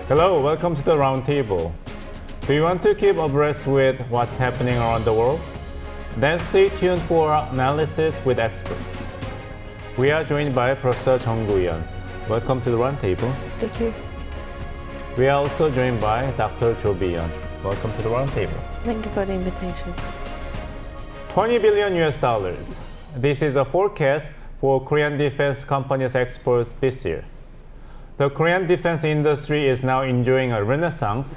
Hello, welcome to the Roundtable. Do you want to keep abreast with what's happening around the world? Then stay tuned for our analysis with experts. We are joined by Professor Jung Gu-yeon. Welcome to the Roundtable. Thank you. We are also joined by Dr. Jo Bi-yeon. Welcome to the Roundtable. Thank you for the invitation. 20 billion US dollars. This is a forecast for Korean defense companies' exports this year. The Korean defense industry is now enjoying a renaissance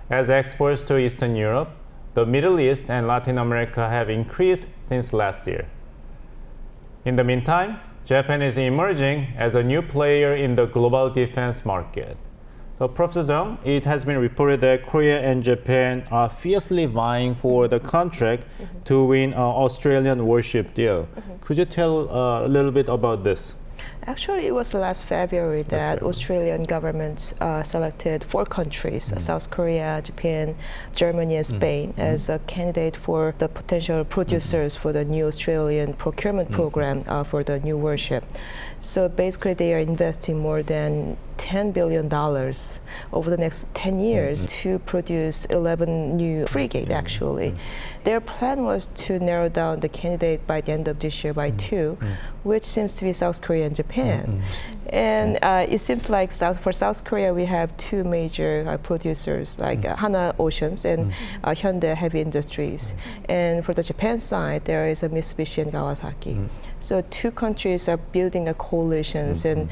as exports to Eastern Europe, the Middle East, and Latin America have increased since last year. In the meantime, Japan is emerging as a new player in the global defense market. So, Professor Jung, it has been reported that Korea and Japan are fiercely vying for the contract to win an Australian warship deal. Could you tell a little bit about this? Actually, it was last February that Australian government selected 4 countries, South Korea, Japan, Germany, and Spain, as a candidate for the potential producers for the new Australian procurement program for the new warship. So basically, they are investing more than $10 billion over the next 10 years to produce 11 new frigates, actually. Their plan was to narrow down the candidate by the end of this year by 2, which seems to be South Korea and Japan. And it seems like for South Korea, we have 2 major producers, like Hana Oceans and Hyundai Heavy Industries. And for the Japan side, there is a Mitsubishi and Kawasaki. So 2 countries are building a coalitions and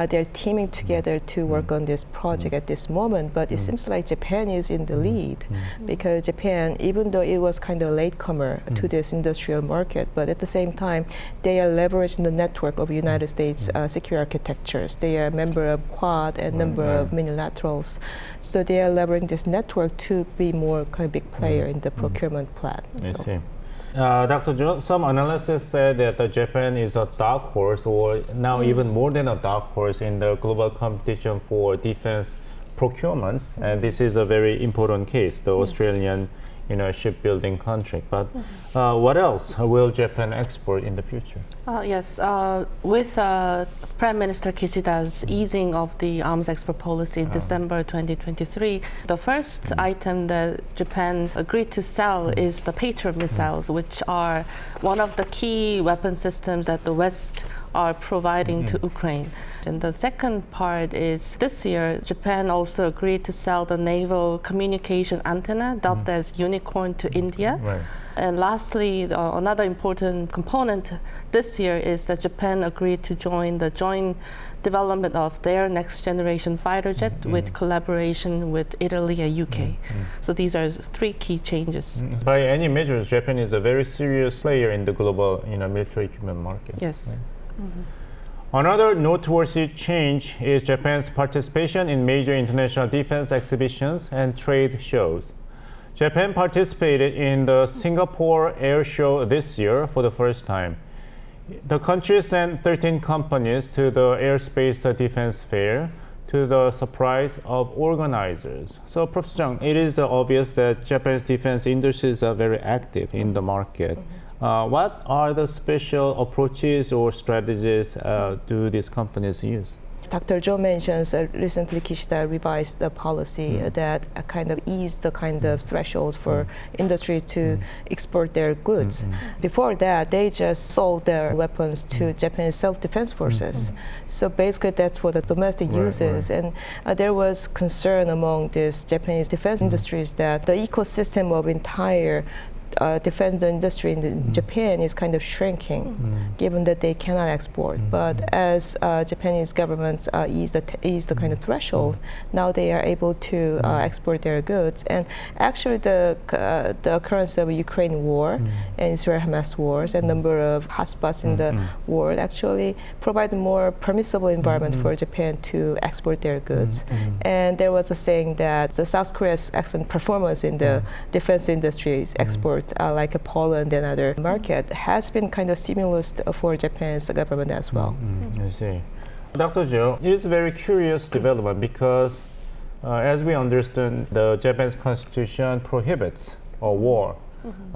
they're teaming together to work on this project at this moment. But it seems like Japan is in the lead because Japan, even though it was kind of a latecomer to this industrial market, but at the same time, they are leveraging the network of United States secure architectures. They are a member of Quad and number of minilaterals. So they are leveraging this network to be more kind of big player in the procurement plan. I see. Dr. Jo, some analysis said that Japan is a dark horse, or now even more than a dark horse in the global competition for defense procurements, and this is a very important case, the Australian shipbuilding contract. But what else will Japan export in the future? Yes, with Prime Minister Kishida's easing of the arms export policy in December 2023, the first item that Japan agreed to sell is the Patriot missiles, which are one of the key weapon systems that the West are providing to Ukraine. And the second part is this year, Japan also agreed to sell the naval communication antenna, dubbed as Unicorn, to India. Right. And lastly, another important component this year is that Japan agreed to join the joint development of their next generation fighter jet with collaboration with Italy and UK. So these are 3 key changes. By any measures, Japan is a very serious player in the global military equipment market. Yes. Right? Another noteworthy change is Japan's participation in major international defense exhibitions and trade shows. Japan participated in the Singapore Airshow this year for the first time. The country sent 13 companies to the Airspace Defense Fair to the surprise of organizers. So, Professor Jung, it is obvious that Japan's defense industries are very active in the market. What are the special approaches or strategies do these companies use? Dr. Jo mentions recently Kishida revised the policy that kind of eased the kind of threshold for industry to export their goods. Before that, they just sold their weapons to Japanese self-defense forces. So basically that's for the domestic uses. And there was concern among these Japanese defense industries that the ecosystem of entire defense industry in Japan is kind of shrinking, given that they cannot export. But as Japanese governments ease the kind of threshold, now they are able to export their goods. And actually, the occurrence of Ukraine war and Israel-Hamas wars and number of hotspots in the world actually provide a more permissible environment for Japan to export their goods. And there was a saying that the South Korea's excellent performance in the defense industry's export, like Poland and other market, has been kind of stimulus for Japan's government as well. I see. Dr. Jo, it is a very curious development because as we understand, the Japanese constitution prohibits a war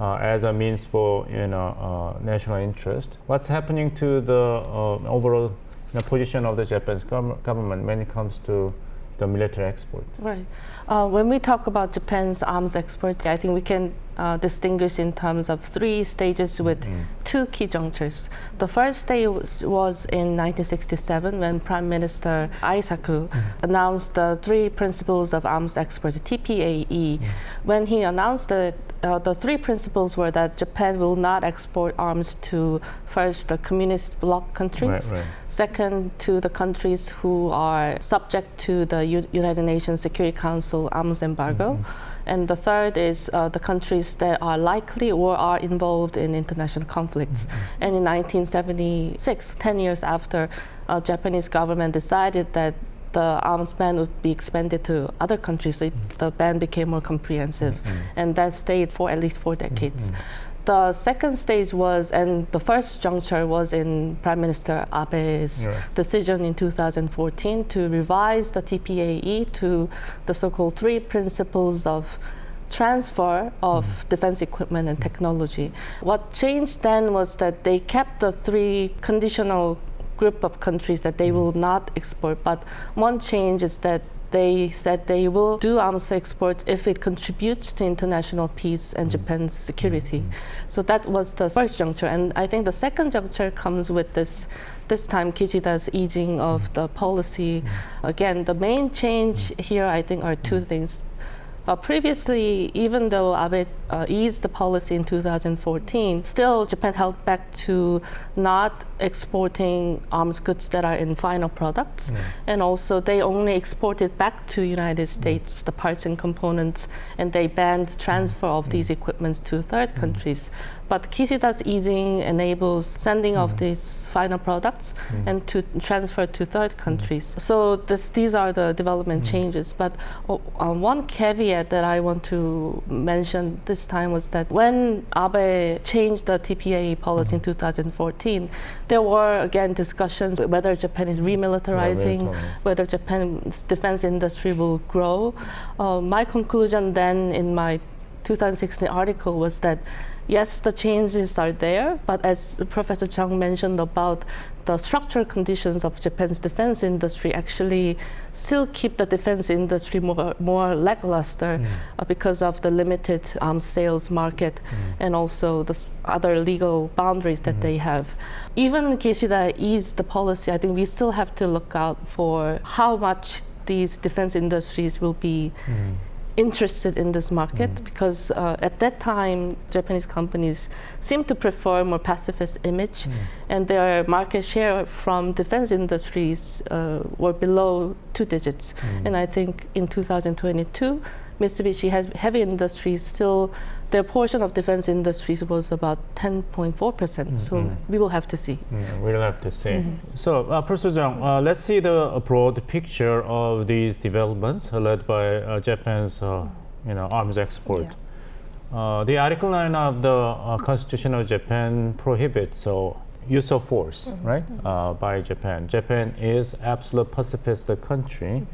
as a means for national interest. What's happening to the overall position of the Japanese government when it comes to the military export. Right. When we talk about Japan's arms exports, I think we can distinguish in terms of 3 stages with 2 key junctures. The first stage was in 1967 when Prime Minister Eisaku announced the 3 principles of arms exports, TPAE. When he announced that the 3 principles were that Japan will not export arms to, first, the communist bloc countries, second, to the countries who are subject to the United Nations Security Council arms embargo, and the third is the countries that are likely or are involved in international conflicts. And in 1976, 10 years after, Japanese government decided that the arms ban would be expanded to other countries, so the ban became more comprehensive, and that stayed for at least 4 decades. The second stage was, and the first juncture was in Prime Minister Abe's decision in 2014 to revise the TPAE to the so-called 3 principles of transfer of defense equipment and technology. What changed then was that they kept the 3 conditional group of countries that they will not export, but one change is that they said they will do arms exports if it contributes to international peace and Japan's security. So that was the first juncture. And I think the second juncture comes with this time Kishida's easing of the policy. Again, the main change here, I think, are 2 things. Previously, even though Abe eased the policy in 2014, still Japan held back to not exporting arms goods that are in final products, and also they only exported back to United States the parts and components, and they banned transfer of these equipments to third countries. But Kishida's easing enables sending of these final products and to transfer to third countries. So these are the development changes. But one caveat that I want to mention this time was that when Abe changed the TPA policy in 2014, there were again discussions whether Japan is remilitarizing, whether Japan's defense industry will grow. My conclusion then in my 2016 article was that yes, the changes are there, but as Professor Chung mentioned about the structural conditions of Japan's defense industry actually still keep the defense industry more lackluster because of the limited arms sales market and also the other legal boundaries that they have. Even Kishida eased the policy, I think we still have to look out for how much these defense industries will be interested in this market, because at that time Japanese companies seem to prefer more pacifist image, and their market share from defense industries were below 2 digits. And I think in 2022 Mitsubishi heavy industries still, their portion of defense industries was about 10.4%. So we will have to see. We'll have to see. So, Professor Jung, let's see the broad picture of these developments led by Japan's, arms export. The Article 9 of the Constitution of Japan prohibits use of force, right, by Japan. Japan is absolute pacifist country,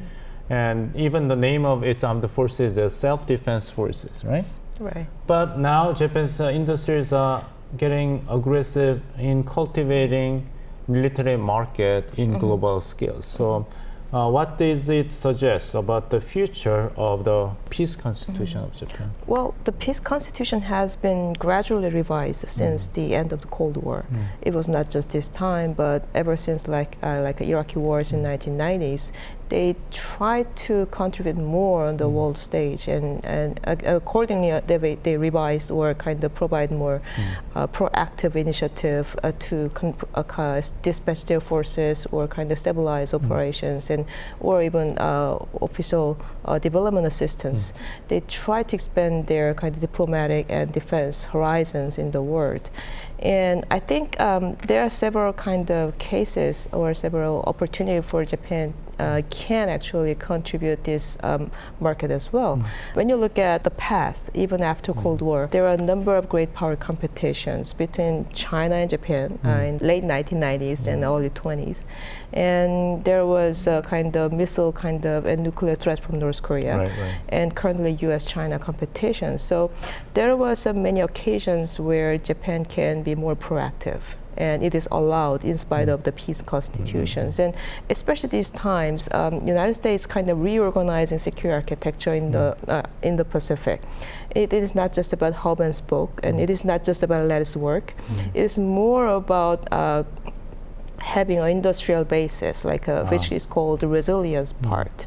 and even the name of its armed forces is self-defense forces, right? Right. But now Japan's industries are getting aggressive in cultivating military market in global scale. So what does it suggest about the future of the peace constitution of Japan? Well, the peace constitution has been gradually revised since the end of the Cold War. It was not just this time, but ever since like Iraqi wars in 1990s, they tried to contribute more on the world stage, and accordingly they revised or kind of provide more proactive initiative to dispatch their forces or kind of stabilize operations and or even official development assistance. They try to expand their kind of diplomatic and defense horizons in the world. And I think there are several kind of cases or several opportunities for Japan can actually contribute this market as well. When you look at the past, even after Cold War, there are a number of great power competitions between China and Japan in late 1990s and early 20s. And there was a kind of missile and nuclear threat from North Korea, and currently U.S.China competition. So there was many occasions where Japan can be more proactive and it is allowed in spite of the peace constitutions. And especially these times, United States kind of reorganizing security architecture in the Pacific. It is not just about hub and spoke, and it is not just about let us work. It is more about having an industrial basis, which is called the resilience part.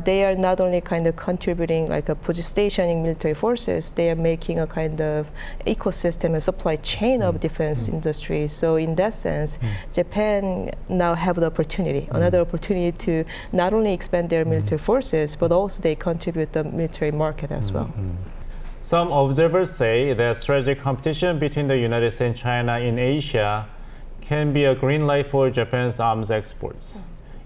They are not only kind of contributing like a positioning military forces, they are making a kind of ecosystem and supply chain of defense industry. So in that sense, Japan now have the opportunity, another opportunity to not only expand their military forces, but also they contribute the military market as well. Some observers say that strategic competition between the United States and China in Asia can be a green light for Japan's arms exports.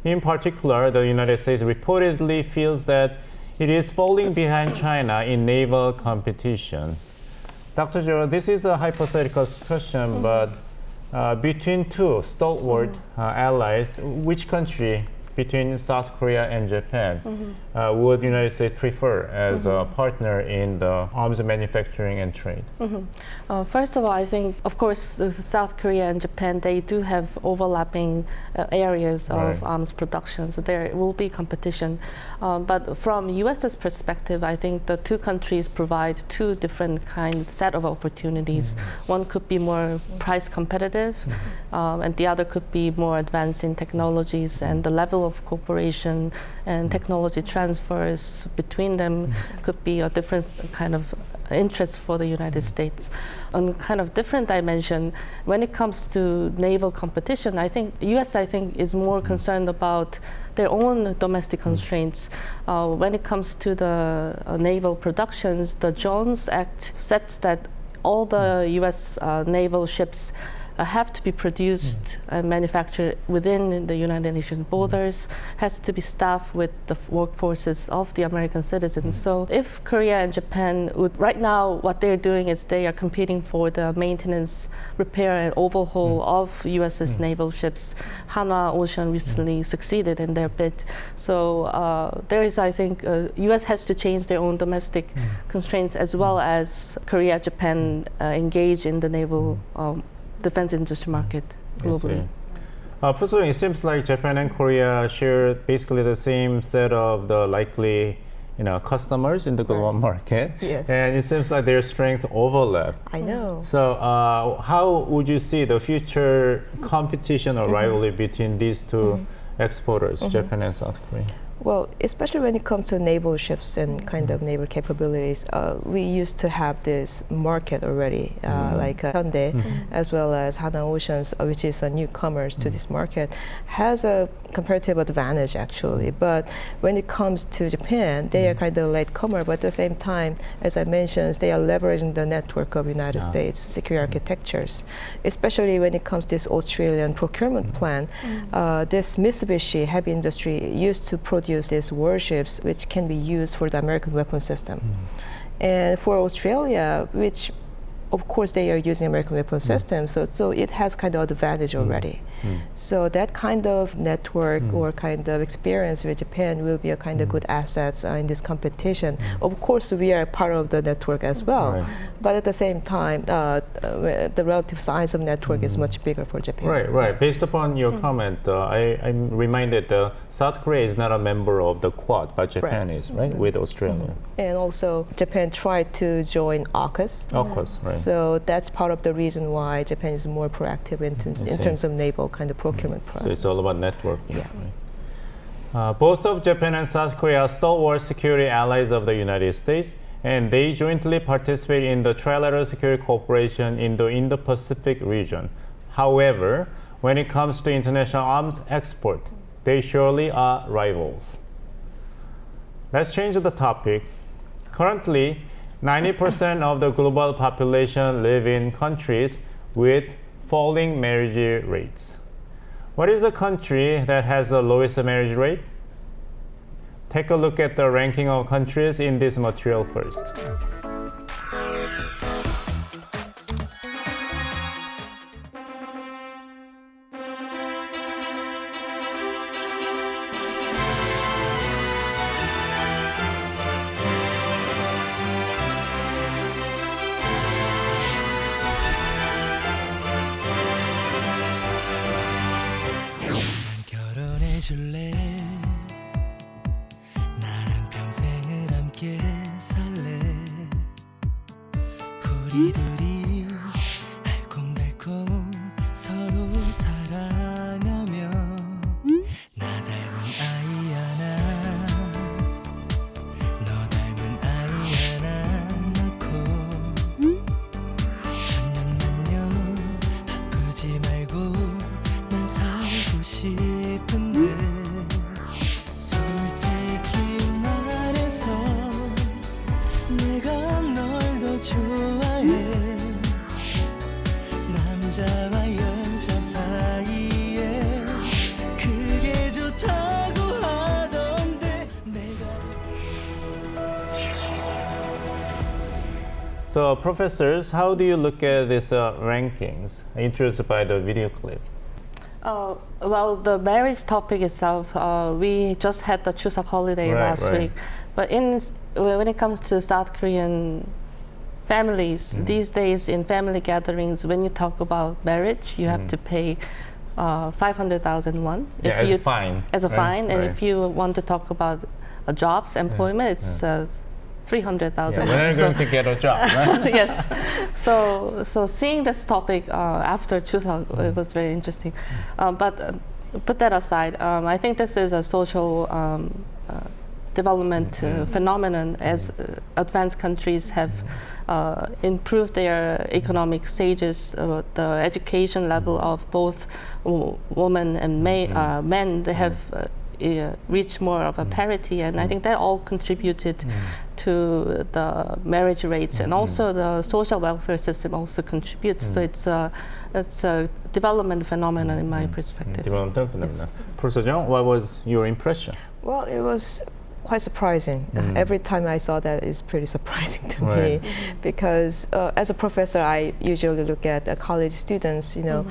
In particular, the United States reportedly feels that it is falling behind China in naval competition. Dr. Zhou, this is a hypothetical question, but between two stalwart allies, which country between South Korea and Japan would the United States prefer as a partner in the arms manufacturing and trade? First of all, I think, of course, South Korea and Japan, they do have overlapping areas of arms production, so there will be competition. But from U.S.'s perspective, I think the two countries provide two different set of opportunities. One could be more price competitive, and the other could be more advanced in technologies, and the level of cooperation and technology transfers between them could be a different kind of interest for the United States. On kind of different dimension, when it comes to naval competition, I think U.S. is more concerned about their own domestic constraints. When it comes to the naval productions, the Jones Act sets that all the U.S. naval ships have to be produced and manufactured within the United Nations borders, has to be staffed with the workforces of the American citizens. So if Korea and Japan would, right now what they're doing is they are competing for the maintenance, repair and overhaul of US's naval ships. Hanwha Ocean recently succeeded in their bid. So there is, I think, US has to change their own domestic constraints as well as Korea, Japan engage in the naval defense industry market globally. Personally, it seems like Japan and Korea share basically the same set of the likely customers in the global market. Yes. And it seems like their strengths overlap. I know. So how would you see the future competition or rivalry between these two exporters, Japan and South Korea? Well, especially when it comes to naval ships and kind of naval capabilities, we used to have this market already, like Hyundai, as well as Hanwha Oceans, which is a newcomers to this market, has a comparative advantage actually. But when it comes to Japan, they are kind of latecomer, but at the same time, as I mentioned, they are leveraging the network of United States security architectures, especially when it comes to this Australian procurement plan. This Mitsubishi heavy industry used to produce these warships which can be used for the American weapon system. And for Australia, which of course they are using American weapon systems, so it has kind of advantage already. So that kind of network or kind of experience with Japan will be a kind of good assets in this competition. Of course, we are part of the network as well, but at the same time, the relative size of network is much bigger for Japan. Right. Based upon your comment, I'm reminded that South Korea is not a member of the Quad, but Japan is, right, with Australia. And also, Japan tried to join AUKUS. AUKUS, right. So that's part of the reason why Japan is more proactive in terms of naval kind of procurement plan. So it's all about networking. Yeah. Right? Both of Japan and South Korea are stalwart security allies of the United States, and they jointly participate in the trilateral security cooperation in the Indo-Pacific region. However, when it comes to international arms export, they surely are rivals. Let's change the topic. Currently, 90% of the global population live in countries with falling marriage rates. What is the country that has the lowest marriage rate? Take a look at the ranking of countries in this material first. 해줄래 나랑 평생을 함께 살래 우리 둘이 알콩달콩 서로 사랑하며 나 닮은 아이 하나 너 닮은 아이 하나 낳고 천년만년 아프지 말고 난 살고 싶은데 솔직히 말해서 내가 널 더 좋아해 남자와 여자 사이에 그게 좋다고 하던데 내가 So, professors, how do you look at these rankings introduced by the video clip? Well, the marriage topic itself, we just had the Chuseok holiday last week. But when it comes to South Korean families, these days in family gatherings, when you talk about marriage, you have to pay 500,000 won. Yeah, as a fine. As a right? fine. And Right. if you want to talk about jobs, employment, it's 300,000 Yeah, when are you won. going to get a job? Right? Yes. So seeing this topic after Chuseok, it was very interesting. But put that aside, I think this is a social development phenomenon as advanced countries have improved their economic stages, the education level of both women and men. They have reached more of a parity, and I think that all contributed to the marriage rates, and also the social welfare system also contributes. So it's a development phenomenon in my perspective. Developmental phenomenon. Professor Jung, what was your impression? Well, it was quite surprising. Every time I saw that, it's pretty surprising to me, because as a professor, I usually look at college students. You know,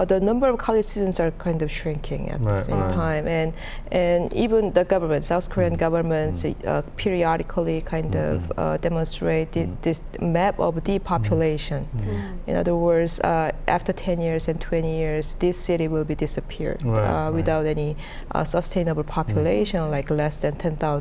the number of college students are kind of shrinking at the same time, and even the government, South Korean government, periodically kind of demonstrate this map of depopulation. In other words, after 10 years and 20 years, this city will be disappeared without any sustainable population, like less than 10,000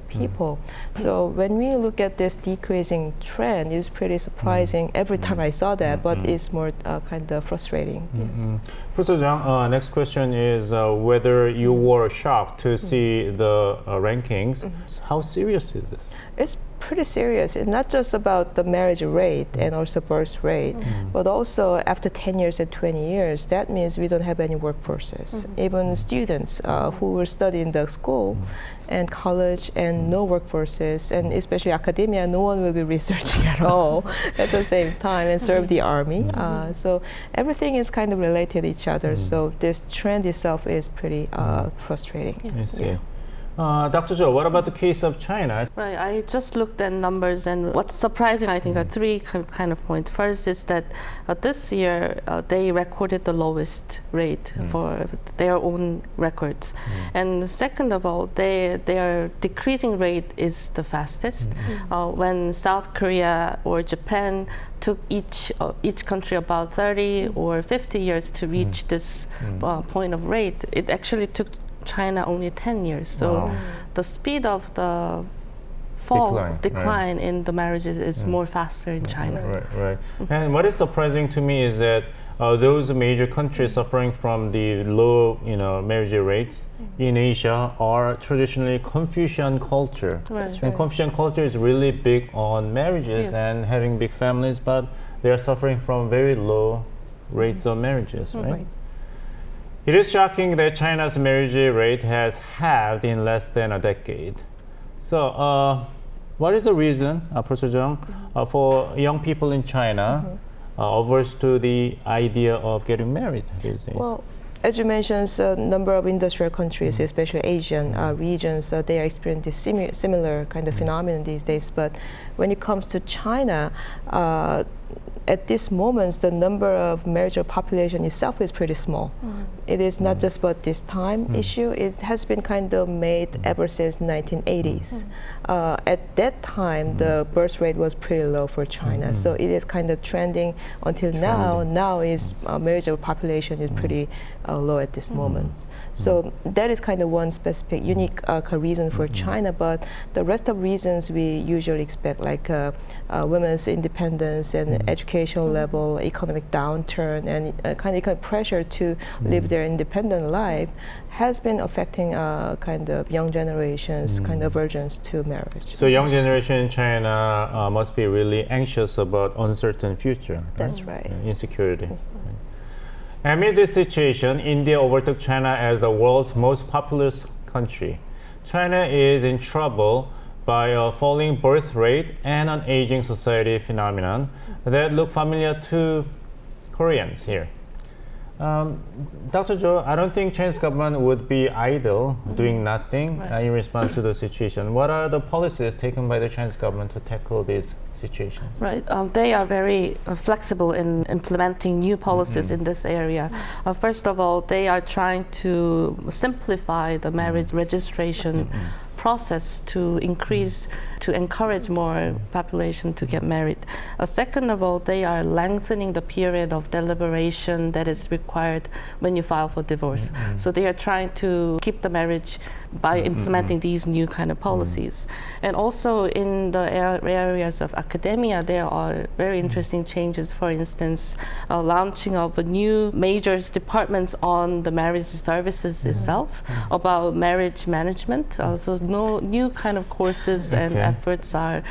people. So when we look at this decreasing trend, it's pretty surprising every time I saw that, but it's more kind of frustrating. Yes. Professor Jung, next question is whether you were shocked to see the rankings. How serious is this? It's pretty serious. It's not just about the marriage rate and also birth rate, but also after 10 years and 20 years, that means we don't have any workforces. Even students who will study in the school and college and no workforces, and especially academia, no one will be researching at all at the same time and serve the army. So everything is kind of related to each other. So this trend itself is pretty frustrating. I see. Dr. Zhou, what about the case of China? Right, I just looked at numbers, and what's surprising, I think, are three kind of points. First is that this year they recorded the lowest rate for their own records, and second of all, their decreasing rate is the fastest. When South Korea or Japan took each country about 30 or 50 years to reach this point of rate, it actually took China only 10 years. So the speed of the decline in the marriages is more faster in China. Right. And what is surprising to me is that those major countries suffering from the low, marriage rates in Asia are traditionally Confucian culture. And Confucian culture is really big on marriages and having big families, but they are suffering from very low rates of marriages, right? It is shocking that China's marriage rate has halved in less than a decade. So, what is the reason, Professor Jung, for young people in China averse to the idea of getting married these days? Well, as you mentioned, a number of industrial countries, especially Asian regions, they are experiencing similar kind of phenomenon these days. But when it comes to China, at this moment, the number of marriageable population itself is pretty small. It is not just about this time issue. It has been kind of made ever since 1980s. At that time, the birth rate was pretty low for China. So it is kind of trending until now. Now is marriageable population is pretty low at this moment. So that is kind of one specific unique reason for China, but the rest of reasons we usually expect, like women's independence and educational level, economic downturn, and kind of pressure to live their independent life, has been affecting kind of young generations' kind of aversions to marriage. So young generation in China must be really anxious about uncertain future. That's right. Insecurity. Amid this situation, India overtook China as the world's most populous country. China is in trouble by a falling birth rate and an aging society phenomenon that look familiar to Koreans here. Dr. Jo, I don't think Chinese government would be idle, doing nothing in response to the situation. What are the policies taken by the Chinese government to tackle these situations? Right. They are very flexible in implementing new policies in this area. First of all, they are trying to simplify the marriage registration process to encourage more population to get married. Second of all, they are lengthening the period of deliberation that is required when you file for divorce. So they are trying to keep the marriage by implementing these new kind of policies. And also in the areas of academia, there are very interesting changes. For instance, launching of a new major departments on the marriage services itself, about marriage management. So no new kind of courses and efforts are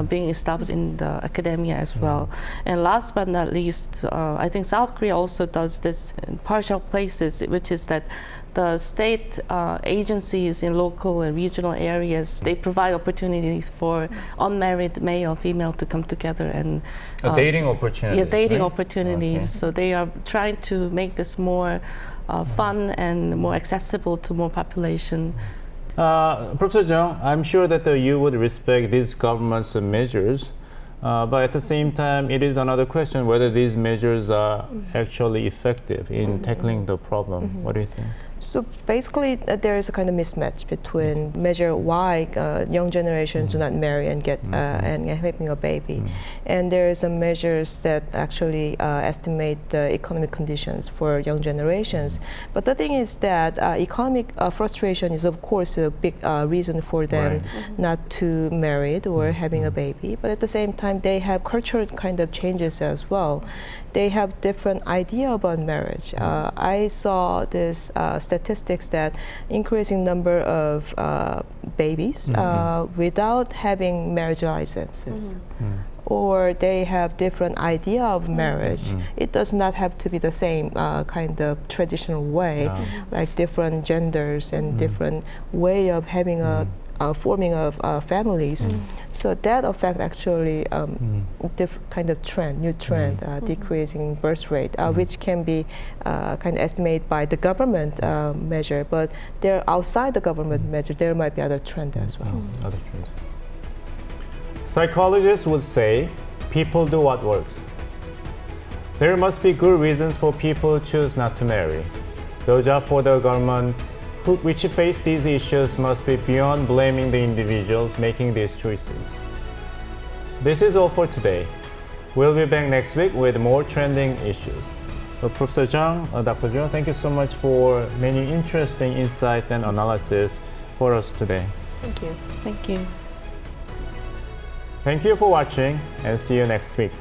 being established in the academia as well. And last but not least, I think South Korea also does this in partial places, which is that the state agencies in local and regional areas, they provide opportunities for unmarried male or female to come together and dating opportunities. Yeah, dating right? opportunities. So they are trying to make this more fun and more accessible to more population. Professor Jung, I'm sure that you would respect these government's measures, but at the same time, it is another question whether these measures are actually effective in tackling the problem. What do you think? So basically, there is a kind of mismatch between measure why young generations do not marry and get and having a baby, and there is some measures that actually estimate the economic conditions for young generations. But the thing is that economic frustration is of course a big reason for them not to marry or having a baby. But at the same time, they have cultural kind of changes as well. They have different idea about marriage. I saw this statistics that increasing number of babies without having marriage licenses. Or they have different idea of marriage. It does not have to be the same kind of traditional way, like different genders and different way of having a forming of families. So that affect actually kind of trend, new trend, decreasing birth rate, which can be kind of estimated by the government measure, but there outside the government measure, there might be other trend as well. Other trends. Psychologists would say people do what works. There must be good reasons for people to choose not to marry. The job for the government which face these issues must be beyond blaming the individuals making these choices. This is all for today. We'll be back next week with more trending issues. Professor Jung, Dr. Jo, thank you so much for many interesting insights and analysis for us today. Thank you. Thank you. Thank you for watching and see you next week.